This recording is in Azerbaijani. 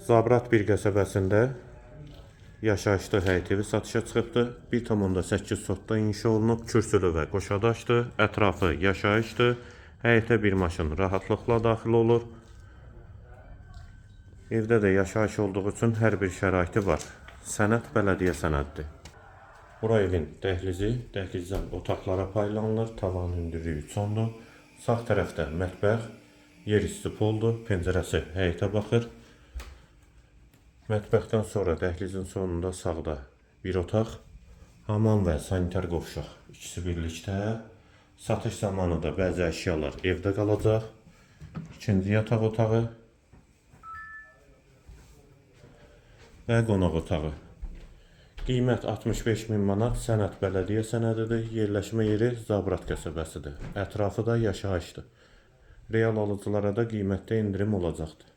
Zabrat bir qəsəbəsində yaşayışlı həyət evi satışa çıxıbdır. 1,8 sotda inşa olunub, kürsülü və qoşadaşdır. Ətrafı yaşayışdır. Həyətə bir maşın rahatlıqla daxil olur. Evdə də yaşayış olduğu üçün hər bir şəraiti var. Sənəd bələdiyyə sənədidir. Bura evin dəhlizi, dəhlizdən otaqlara paylanılır. Tavan hündürlüyü 3 ondur. Sağ tərəfdə mətbəx, yer üstü poldur. Pəncərəsi həyətə baxır. Mətbəxdən sonra dəhlizin sonunda sağda bir otaq, hamam və sanitar qovşaq ikisi birlikdə. Satış zamanı da bəzi əşyalar evdə qalacaq. İkinci yataq otağı və qonaq otağı. Qiymət 65.000 manat, sənəd bələdiyyə sənədidir. Yerləşmə yeri Zabrat qəsəbəsidir. Ətrafı da yaşayışdır. Real alıcılara da qiymətdə indirim olacaqdır.